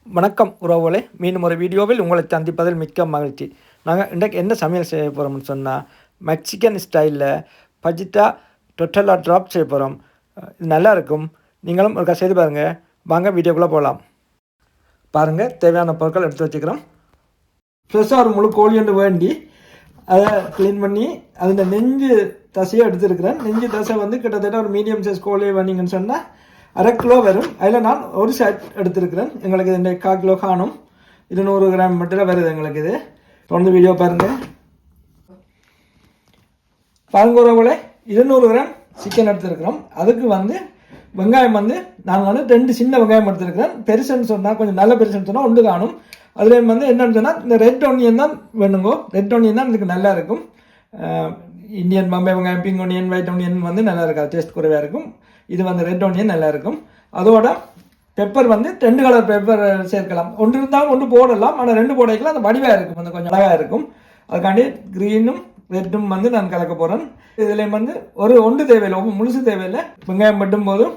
வணக்கம் உறவுகளே, மீண்டும் ஒரு வீடியோவில் உங்களை சந்திப்பதில் மிக்க மகிழ்ச்சி. நாங்கள் இன்றைக்கு என்ன சமையல் செய்ய போகிறோம்னு சொன்னால், மெக்சிகன் ஸ்டைலில் பஜிட்டா டொட்டலா ட்ராப் செய்ய போகிறோம். இது நல்லா இருக்கும். நீங்களும் ஒரு செய்து பாருங்கள். வாங்க வீடியோக்குள்ளே போகலாம். பாருங்கள், தேவையான பொருட்கள் எடுத்து வச்சுக்கிறோம். ஃப்ரெஷ்ஷாக ஒரு முழு கோழி ஒன்று வேண்டி அதை க்ளீன் பண்ணி அதில் நெஞ்சு தசையை எடுத்துருக்கிறேன். நெஞ்சு தசை வந்து கிட்டத்தட்ட ஒரு மீடியம் சைஸ் கோழியை வேண்டிங்கன்னு சொன்னால் 1/2 கிலோ வரும். அதில் நான் ஒரு செட் எடுத்துருக்கிறேன். எங்களுக்கு இந்த 1/4 கிலோ காணும். 200 கிராம் மட்டும் வருது எங்களுக்கு. இது தொடர்ந்து வீடியோ பாருங்கள். உறவுகளே, 200 கிராம் சிக்கன் எடுத்துருக்கிறோம். அதுக்கு வந்து வெங்காயம் வந்து நான் 2 சின்ன வெங்காயம் எடுத்துருக்கிறேன். பெருசுன்னு சொன்னால் கொஞ்சம் நல்ல பெருசுன்னு சொன்னால் 1 காணும். அதுலேயும் வந்து என்னென்னு சொன்னால் இந்த ரெட் ஒனியன் தான் வேணுங்கோ. ரெட் ஒனியன் தான் இதுக்கு நல்லா இருக்கும். இந்தியன் பாம்பே வெங்காயம், பிங்க் ஒனியன், ஒயிட் ஒனியன் வந்து நல்லா இருக்காது, டேஸ்ட் குறைவாக இருக்கும். இது வந்து ரெட் ஒனியன் நல்லா இருக்கும். அதோட பெப்பர் வந்து 2 கலர் பெப்பர் சேர்க்கலாம். ஒன்று இருந்தாலும் ஒன்று போடலாம். ஆனால் 2 போடைக்கலாம் அந்த வடிவாக இருக்கும், வந்து கொஞ்சம் அழகாக இருக்கும். அதுக்காண்டி க்ரீனும் ரெட்டும் வந்து நான் கலக்க போகிறேன். இதுலேயும் வந்து ஒன்று தேவையில்லை, முழுசு தேவையில்லை. வெங்காயம் வெட்டும் போதும்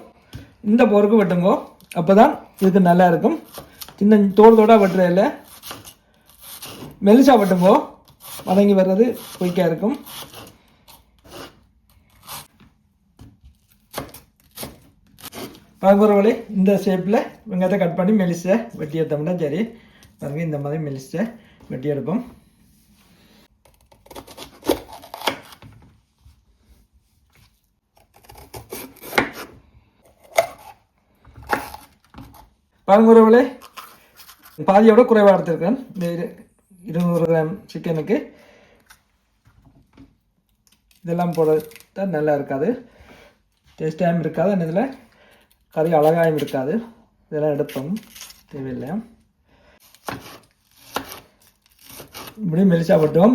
இந்த பொருக்கு வெட்டுங்கோ, அப்போ தான் இதுக்கு நல்லா இருக்கும். சின்ன தோடு வெட்டுறதில்லை, மெலிசா வெட்டுங்கோ, வதங்கி வர்றது குயிக்காக இருக்கும். பாருங்களே, இந்த ஷேப்பில் வெங்காயத்தை கட் பண்ணி மெலிசை வெட்டி எடுத்தோம்னா சரி. பாருங்க, இந்த மாதிரி மெலிசை வெட்டி எடுப்போம். பாருங்களே, பாதியோட குறைவாக எடுத்துருக்கேன். இந்த 200 கிராம் சிக்கனுக்கு இதெல்லாம் போட நல்லா இருக்காது, டேஸ்டாகவும் இருக்காது. இதில் கறி அழகாயும் இருக்காது. இதெல்லாம் எடுப்போம், தேவையில்லை. இப்படி மெலிசா போட்டோம்.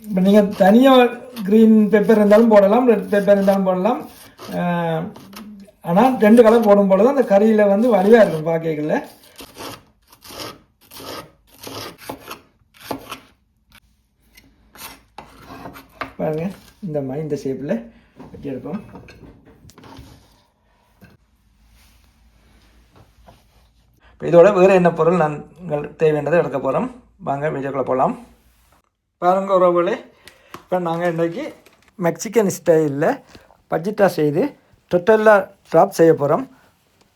இப்போ நீங்கள் தனியாக க்ரீன் பெப்பர் இருந்தாலும் போடலாம், ரெட் பெப்பர் இருந்தாலும் போடலாம். ஆனால் 2 கலர் போடும் போது தான் அந்த கறியில் வந்து வலிவாக இருக்கும் பாக்கைகளில். பாருங்கள், இந்த மாதிரி இந்த ஷேப்பில் வெட்டி எடுப்போம். இதோட வேறு என்ன பொருள் நாங்கள் தேவையானதை எடுக்க போகிறோம். வாங்க வீடியோக்குள்ளே போகலாம். பாருங்கள் உறவுகளே, இப்போ நாங்கள் இன்றைக்கி மெக்சிகன் ஸ்டைலில் பஜிட்டா செய்து டொட்டலா ட்ராப் செய்ய போகிறோம்.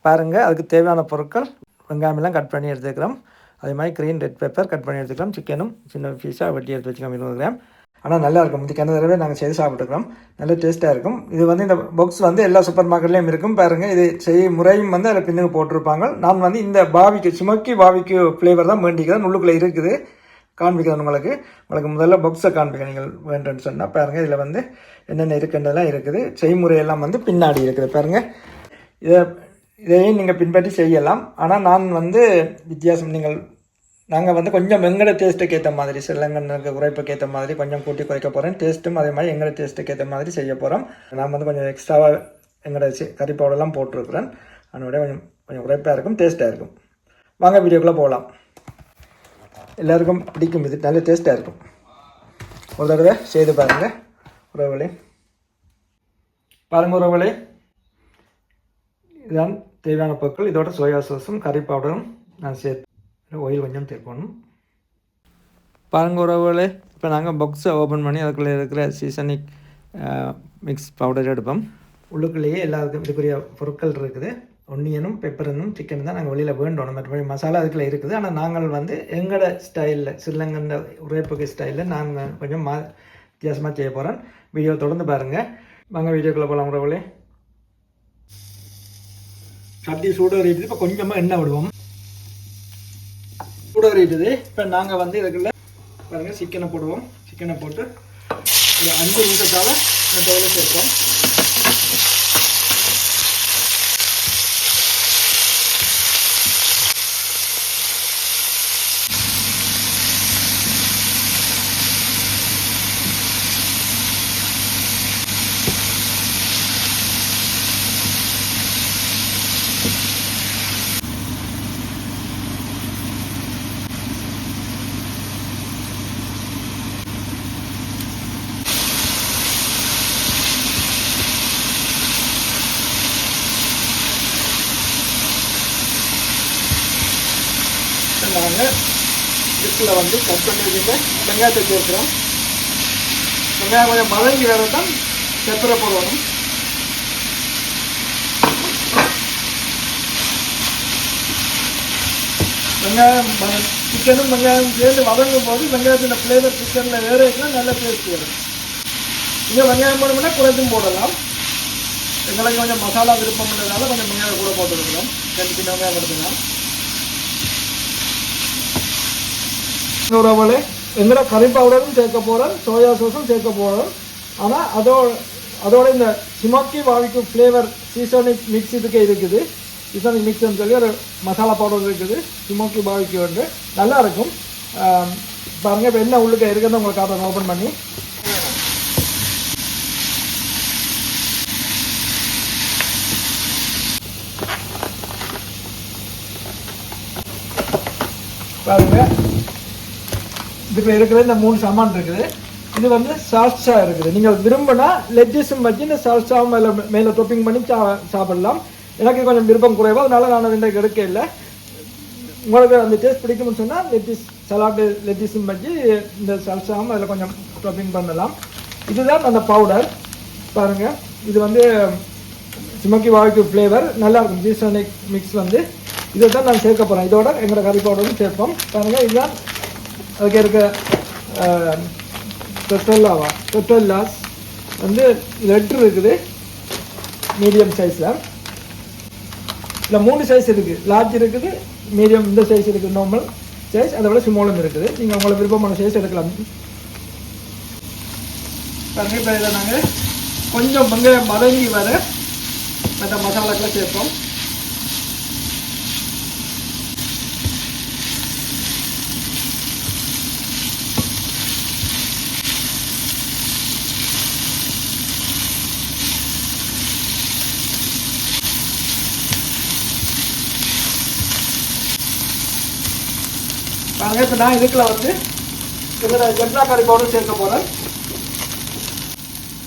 பாருங்கள், அதுக்கு தேவையான பொருட்கள் வெங்காயமெல்லாம் கட் பண்ணி எடுத்துக்கிறோம். அதே மாதிரி க்ரீன் ரெட் பெப்பர் கட் பண்ணி எடுத்துக்கிறோம். சிக்கனும் சின்ன பீஸாக வெட்டி எடுத்து வச்சுக்கிறோம், 200 கிராம். ஆனால் நல்லா இருக்கும். இதுக்கான தடவை நாங்கள் செய்து சாப்பிட்டுக்கிறோம். நல்ல டேஸ்ட்டாக இருக்கும். இது வந்து இந்த பாக்ஸ் வந்து எல்லா சூப்பர் மார்க்கெட்லேயும் இருக்கும். பாருங்கள், இது செய்ய முறையும் வந்து அதில் பின்னுக்கு போட்டிருப்பாங்க. நான் வந்து இந்த பாவிக்கு ஸ்மோக்கி பாவிக்கு ஃப்ளேவர் தான் வேண்டிக்கிறேன். உள்ளுக்குள்ளே இருக்குது, காண்பிக்கிறேன் உங்களுக்கு முதல்ல பாக்ஸை காண்பிக்கிறேன். நீங்கள் வேண்டுன்னு சொன்னால் பாருங்கள், இதில் வந்து என்னென்ன இருக்குன்றதெல்லாம் இருக்குது. செய்முறையெல்லாம் வந்து பின்னாடி இருக்குது. பாருங்கள், இதையும் நீங்கள் பின்பற்றி செய்யலாம். ஆனால் நான் வந்து வித்தியாசம், நாங்கள் வந்து கொஞ்சம் எங்களோட டேஸ்ட்டுக்கு ஏற்ற மாதிரி, சிலங்களுக்கு உரைப்புக்கு ஏற்ற மாதிரி கொஞ்சம் கூட்டி குறைக்க போகிறேன். டேஸ்ட்டும் அதே மாதிரி எங்களோட டேஸ்ட்டுக்கு ஏற்ற மாதிரி செய்ய போகிறோம். நான் வந்து கொஞ்சம் எக்ஸ்ட்ராவாக எங்களோட கறி பவுடர்லாம் போட்டிருக்கிறேன். அதனோட கொஞ்சம் உரைப்பாக இருக்கும், டேஸ்ட்டாக இருக்கும். வாங்க வீடியோக்குள்ளே போகலாம். எல்லாருக்கும் பிடிக்கும், இது நல்ல டேஸ்ட்டாக இருக்கும். ஒரு தடவை செய்து பாருங்கள் உறவுகளே. பாருங்கள் உறவுகளே, இதுதான் தேவையான பொருட்கள். இதோட சோயா சாஸும் கறி பவுடரும் நான் சேர்த்து ஆயில் கொஞ்சம் தேர்க்கணும். பாருங்கள் உறவுகளே, இப்போ நாங்கள் பாக்ஸை ஓப்பன் பண்ணி அதுக்குள்ளே இருக்கிற சீசனிக் மிக்ஸ் பவுடர் எடுப்போம். உள்ளுக்குள்ளேயே எல்லாருக்கும் இதுக்குரிய பொருட்கள் இருக்குது. ஒன்னியனும் பெப்பரனும் சிக்கன் தான் நாங்கள் வெளியில் வேண்டணும். மற்றபடி மசாலா அதுக்குள்ளே இருக்குது. ஆனால் நாங்கள் வந்து எங்களோட ஸ்டைலில், ஸ்ரீலங்கன் உரைப்புக்கு ஸ்டைலில் நாங்கள் கொஞ்சம் வித்தியாசமாக செய்ய போகிறேன். வீடியோ தொடர்ந்து பாருங்கள். வாங்க வீடியோக்குள்ளே போகலாம் உறவுகளே. சட்டி சூடு இருக்குது. இப்போ கொஞ்சமாக எண்ணெய் விடுவோம். சூடு இருக்குது. இப்போ நாங்கள் வந்து இதுக்குள்ள பாருங்கள் சிக்கனை போடுவோம். சிக்கனை போட்டு ஒரு 5 நிமிஷத்தால் இந்த தோலை சேர்ப்போம். நாங்கள் இதுக்குள்ள வந்து கட் பண்ணி வச்சுட்டு வெங்காயத்தை சேர்க்கிறோம். வெங்காயம் கொஞ்சம் மதங்கி வேற தான் பெப்பரை போடணும். வெங்காயம் சிக்கனும் வெங்காயம் சேர்ந்து வதங்கும் போது வெங்காயத்தில் ஃப்ளேவர் சிக்கனில் வேறதுக்குலாம் நல்ல டேஸ்ட் வரும். இங்கே வெங்காயம் போடணும்னா குறைச்சும் போடலாம். எங்களுக்கு கொஞ்சம் மசாலா விருப்பம் இல்லைனால கொஞ்சம் வெங்காயம் கூட போட்டுருக்கலாம். 2 சின்ன வெங்காயம் எடுத்துக்கலாம். உறவுகளே, எங்களோட கறி பவுடரும் சேர்க்க போகிறோம், சோயா சாஸும் சேர்க்க போகிறோம். ஆனால் அதோட இந்த ஸ்மோக்கி பாபிக்யூ ஃப்ளேவர் சீசனிக் மிக்ஸ் இதுக்கே இருக்குது. சீசனிக் மிக்ஸ்ன்னு சொல்லி ஒரு மசாலா பவுடர் இருக்குது. ஸ்மோக்கி பாபிக்யூ வந்து நல்லா இருக்கும். பாருங்கள், இப்போ என்ன உள்ளுக்க இருக்குன்னு உங்களுக்கு காட்டுறேன் ஓப்பன் பண்ணி. பாருங்கள், இதுக்கு இருக்கிற இந்த 3 சாமான் இருக்குது. இது வந்து சால்சா இருக்குது. நீங்கள் விரும்பினா லெட்டிஸும் வச்சு இந்த சால்சாவும் மேலே டொப்பிங் பண்ணி சாப்பிடலாம். எனக்கு கொஞ்சம் விருப்பம் குறைவா, அதனால நான் இன்றைக்கு எடுக்க இல்லை. உங்களுக்கு அந்த டேஸ்ட் பிடிக்கும்னு சொன்னால் லெட்டிஸ் சலாட்டு லெட்டிஸும் வச்சு இந்த சால்சாவும் அதில் கொஞ்சம் டொப்பிங் பண்ணலாம். இதுதான் அந்த பவுடர். பாருங்கள், இது வந்து ஸ்மோக்கி பாபிக்யூ ஃப்ளேவர் நல்லாயிருக்கும். சீசனிக் மிக்ஸ் வந்து இதை தான் நான் சேர்க்க போகிறேன். இதோட எங்களோட கறி பவுடரும் சேர்ப்போம். பாருங்கள், இதுதான் அதுக்கு இருக்க டொட்டோல்லாஸ் வந்து 2 இருக்குது மீடியம் சைஸில். இல்லை 3 சைஸ் இருக்குது. லார்ஜ் இருக்குது, மீடியம் இந்த சைஸ் இருக்குது, நார்மல் சைஸ், அதை விட ஸ்மாலும் இருக்குது. நீங்கள் உங்களுக்கு விருப்பமான சைஸ் எடுக்கலாம். பாருங்கள், இப்போ இதை நாங்கள் கொஞ்சம் வெங்காயம் மதங்கி வர மற்ற மசாலாக்களை சேர்ப்போம். பாருங்க, இப்போ நான் இதுக்குள்ள வந்து இதில் ஜெப்ரா கறி பவுடர் சேர்க்க போகிறேன்.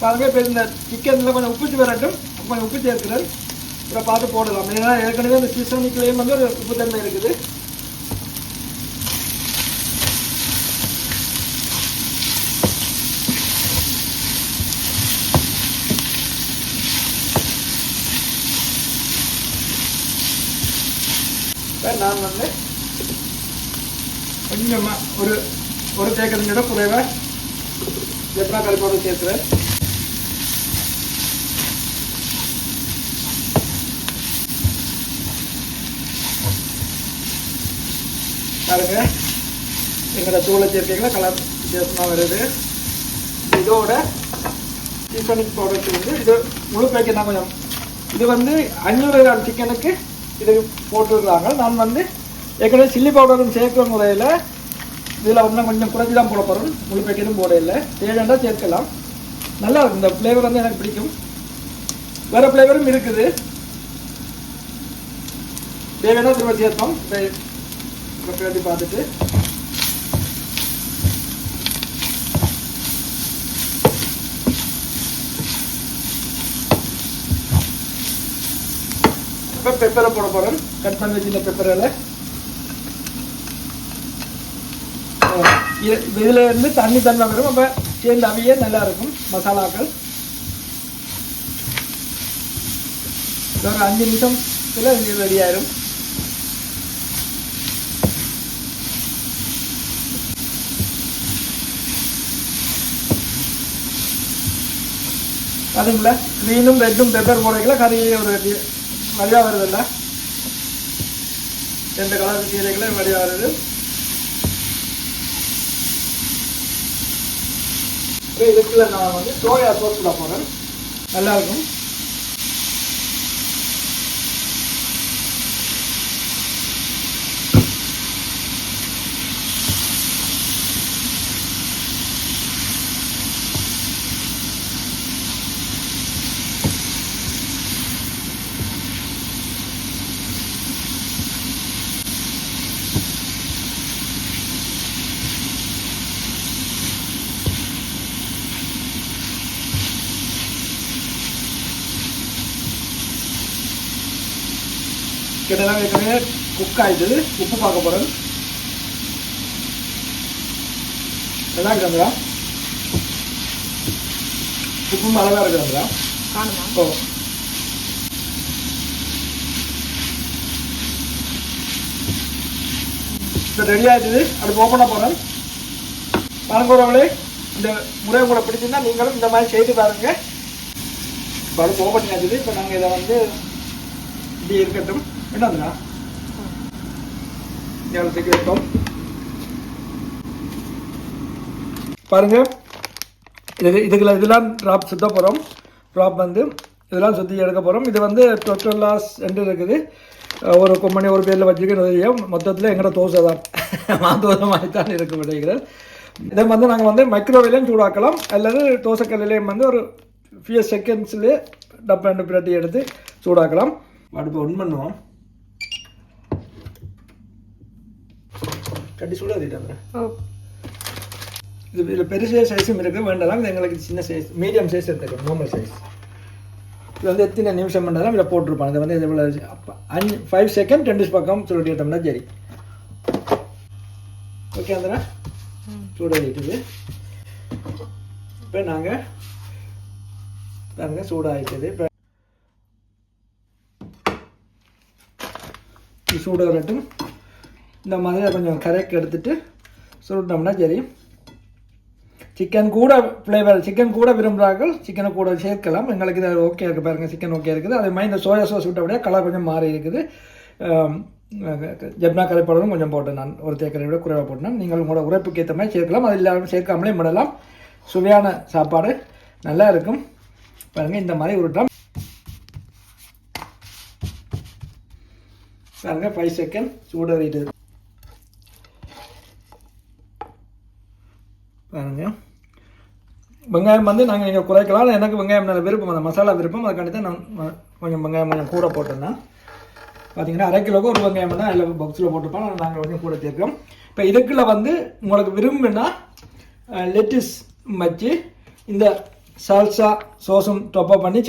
பாருங்க, இப்போ இந்த சிக்கனில் கொஞ்சம் உப்பு வரட்டும், கொஞ்சம் உப்பு சேர்க்கிறேன். இதை பார்த்து போடலாம். ஏன்னா ஏற்கனவே இந்த சீசனிக்லேயும் வந்து ஒரு உப்பு தன்மை இருக்குது. நான் வந்து கொஞ்சமாக ஒரு தேக்கரண்டியோட குறைவாக ஜெப்ரா கறி பவுடர் சேர்த்துறேன். பாருங்க, எங்களோட தூளை சேர்க்கைகளை கலர் வித்தியாசமாக வருது. இதோட சீசனிக் பவுடர் வந்து இது முழு பேக்கெட் தான். கொஞ்சம் இது வந்து 500 கிராம் சிக்கனுக்கு இது போட்டுருக்காங்க. நான் வந்து ஏற்கனவே சில்லி பவுடரும் சேர்க்கிற முறையில் இதில் வந்து கொஞ்சம் குறைச்சி தான் போட போகிறோம். முழு பேக்கெட்டும் போட இல்லை, தேவையாண்டா சேர்க்கலாம். நல்லா இருக்கும். இந்த ஃப்ளேவர் வந்து எனக்கு பிடிக்கும். வேறு ஃப்ளேவரும் இருக்குது. தேவையாண்டா திரும்ப சேர்ப்போம். இதை பார்த்துட்டு இப்போ பெப்பரை போட போகிறோம். கட் பண்ணி வச்சு இந்த பெப்பரில் இதில் இருந்து தன்மை வரும். அப்போ சேர்ந்து அவையே நல்லா இருக்கும் மசாலாக்கள். ஒரு 5 நிமிஷத்தில் இது ரெடி ஆயிரும். அதுங்களா க்ரீனும் ரெட்டும் பெப்பர் போடைக்கல கறி ஒரு வழியாக வருதில்ல. 2 கலர் கீரைகளை வழியாக வருது. இதுக்குள்ள நான் வந்து சோயா சாஸ் கூட போகிறேன். நல்லாயிருக்கும். கிட்டத்தட்ட ஏற்கனவே குக் ஆகிடுது. உப்பு பார்க்க போகிறேன். நல்லா இருக்குங்களா? உப்பும் அளவாக இருக்குங்களா? ஓ, இப்போ ரெடி ஆகிடுது. அடுப்பு ஓப்பனாக போகிறேன். பாருங்கவர்களே, இந்த முறை உங்களை பிடிச்சிருந்தா நீங்களும் இந்த மாதிரி செய்து பாருங்க. இப்போ அடுப்பு ஓப்பன் ஆகுது. இப்போ நாங்கள் இதை வந்து இப்படி இருக்கட்டும். என்னதுண்ணா ஞாபகத்துக்கு வைப்போம். பாருங்க, இதெல்லாம் ட்ராப் சுத்த போகிறோம். ட்ராப் வந்து இதெல்லாம் சுற்றி எடுக்க போகிறோம். இது வந்து டோட்டல் லாஸ் என்று இருக்குது. ஒரு கொம்பனி ஒரு பேரில் வச்சுக்க மொத்தத்தில் எங்களோட தோசை தான் மாதோசை மாதிரி தான் இருக்க விடைகிறது. இதை வந்து நாங்கள் வந்து மைக்ரோவேலையும் சூடாக்கலாம், அல்லது தோசைக்கல்லையும் வந்து ஒரு ஃபியூ செகண்ட்ஸ்லேயே டப்பாண்டு பிரட்டி எடுத்து சூடாக்கலாம். அடுப்பு ஒன் பண்ணுவோம். கட்டி சூடாதிட்டாங்க. இது இதில் பெரிய சைஸும் இருக்குது, வேண்டாம். இது எங்களுக்கு சின்ன சைஸ், மீடியம் சைஸ் எடுத்துக்கணும், நார்மல் சைஸ். இது வந்து எத்தனை நிமிஷம் பண்ணாலும் இதில் போட்டிருப்பாங்க. இதை வந்து எவ்வளோ 5 செகண்ட் 2 பக்கம் சொல்லிட்டு எடுத்தோம்னா சரி. ஓகே, அந்த சூடாகிட்டுது. இப்போ நாங்கள் சூடாகிட்டது. இப்போ சூட வரட்டும். இந்த மாதிரி கொஞ்சம் கரெக்ட் எடுத்துகிட்டு சுருட்டோம்னா சரி. சிக்கன் கூட ஃப்ளேவர், சிக்கன் கூட விரும்புகிறார்கள் சிக்கனை கூட சேர்க்கலாம். எங்களுக்கு இது ஓகே இருக்குது. பாருங்கள், சிக்கன் ஓகே இருக்குது. அதே மாதிரி இந்த சோயா சாஸ் விட்டபடியே கலர் கொஞ்சம் மாறி இருக்குது. ஜப்னா கறி பவுடரும் கொஞ்சம் போட்டேன். நான் ஒரு தேக்கரை விட குறைவாக போட்டேன். நீங்கள் உங்களோட உரைப்புக்கு ஏற்ற மாதிரி சேர்க்கலாம். அது இல்லாமல் சேர்க்காமலே விடலாம். சுவையான சாப்பாடு நல்லா இருக்கும். பாருங்கள், இந்த மாதிரி உருட்டோம். பாருங்கள், 5 செகண்ட் சூடாகிட்டு பாருங்கள். வெங்காயம் வந்து நாங்கள் நீங்கள் குறைக்கலாம். எனக்கு வெங்காயம் நல்ல விருப்பம், அந்த மசாலா விருப்பம். அதுக்காண்டி தான் நான் கொஞ்சம் வெங்காயம் கொஞ்சம் கூட போட்டேன்னா. பார்த்தீங்கன்னா 1/2 கிலோவுக்கு ஒரு வெங்காயம் தான் அதில் பாக்ஸில் போட்டுப்போம். நாங்கள் கொஞ்சம் கூட சேர்க்கிறோம். இப்போ இதுக்குள்ள வந்து உங்களுக்கு விரும்புனா லெட்டிஸ் வச்சு இந்த சால்சா சோஸும் டொப்பப் பண்ணி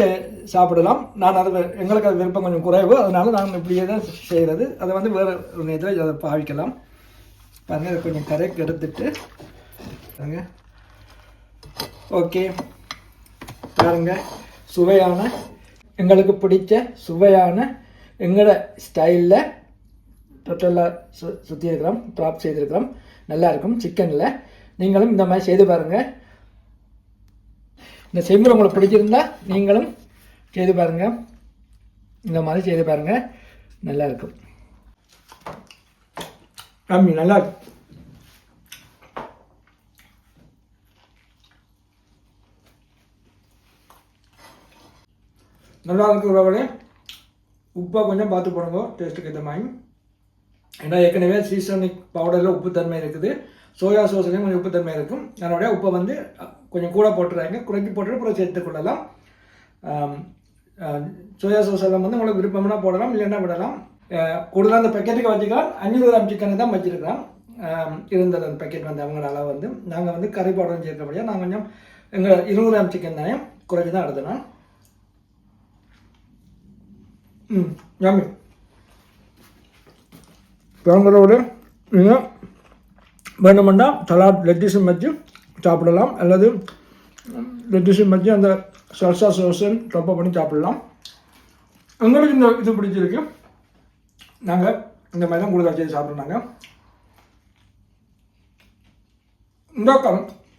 சாப்பிடலாம். நான் அது எங்களுக்கு அது விருப்பம் கொஞ்சம் குறைவு, அதனால நாங்கள் இப்படியே தான் செய்கிறது. அதை வந்து வேறு ஒரு நேரத்தில் அதை பாவிக்கலாம். பாருங்கள், அதை கொஞ்சம் கரெக்ட் எடுத்துட்டு பாருங்க. ஓகே, பாருங்க, சுவையான எங்களுக்கு பிடிச்ச சுவையான எங்களோட ஸ்டைலில் டோட்டலாக சுற்றி இருக்கிறோம், ட்ராப் செய்திருக்கிறோம். நல்லாயிருக்கும். சிக்கனில் நீங்களும் இந்த மாதிரி செய்து பாருங்கள். இந்த செய்முறை உங்களுக்கு பிடிச்சிருந்தா நீங்களும் செய்து பாருங்கள். இந்த மாதிரி செய்து பாருங்கள், நல்லாயிருக்கும். நல்லா இருக்கும். நல்லா இருக்கிறவங்களே உப்பாக கொஞ்சம் பார்த்து போடுங்க, டேஸ்ட்டுக்கு ஏற்ற மாதிரி. ஏன்னா ஏற்கனவே சீசனிக் பவுடரில் உப்புத்தன்மை இருக்குது, சோயா சோஸ்லேயும் கொஞ்சம் உப்புத்தன்மை இருக்கும். அதனுடைய உப்பை வந்து கொஞ்சம் கூட போட்டுறாங்க, குறைச்சி போட்டுட்டு அப்புறம் சேர்த்துக்கொள்ளலாம். சோயா சோஸ் எல்லாம் வந்து உங்களுக்கு விருப்பம்னா போடலாம், இல்லைன்னா விடலாம். கூடுதலாக அந்த பேக்கெட்டுக்கு வச்சுக்கலாம். 500 கிராம் சிக்கனை தான் வச்சுருக்கலாம். இருந்தது அந்த பேக்கெட் வந்து அவங்களோட அளவு வந்து. நாங்கள் வந்து கறி பவுடரும் சேர்க்கபடியாக நாங்கள் கொஞ்சம் எங்கள் 200 கிராம் சிக்கன் தானே குறைச்சி தான் எடுத்தோம். யம்மி. பிறந்தோட நீங்கள் வேணுமெண்டா சலாட் லெட்டிஸும் வச்சு சாப்பிடலாம், அல்லது லெட்டிஸும் வச்சு அந்த சல்சா சோஸன் டொப்பப் பண்ணி சாப்பிடலாம். எங்களுக்கு இந்த இது பிடிச்சிருக்கு. நாங்கள் இந்த மாதிரி தான் கூடுதல் செய்து சாப்பிட்றாங்க. இந்த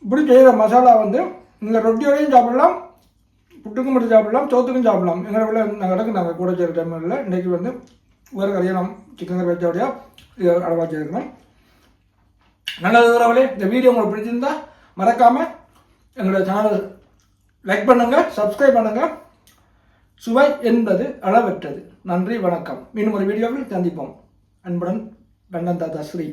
இப்படி செய்கிற மசாலா வந்து நீங்கள் ரொட்டியோடையும் சாப்பிடலாம், புட்டுக்கும் மட்டும் சாப்பிடலாம், சோத்துக்கும் சாப்பிடலாம். எங்களை விட நாங்கள் கூட செய்கிற டைமில் இன்றைக்கி வந்து வேறு கல்யாணம் சிக்கன் கறி வச்சோடையா இது அளவாக செய்திருக்கணும். நல்லது உறவுகளே, இந்த வீடியோ உங்களுக்கு பிடிச்சிருந்தா மறக்காமல் எங்களுடைய சேனலை லைக் பண்ணுங்கள், சப்ஸ்கிரைப் பண்ணுங்கள். சுவை என்பது அளவற்றது. நன்றி, வணக்கம். மீண்டும் ஒரு வீடியோவில் சந்திப்போம். அன்புடன் லண்டன் தாத்தா ஸ்ரீ.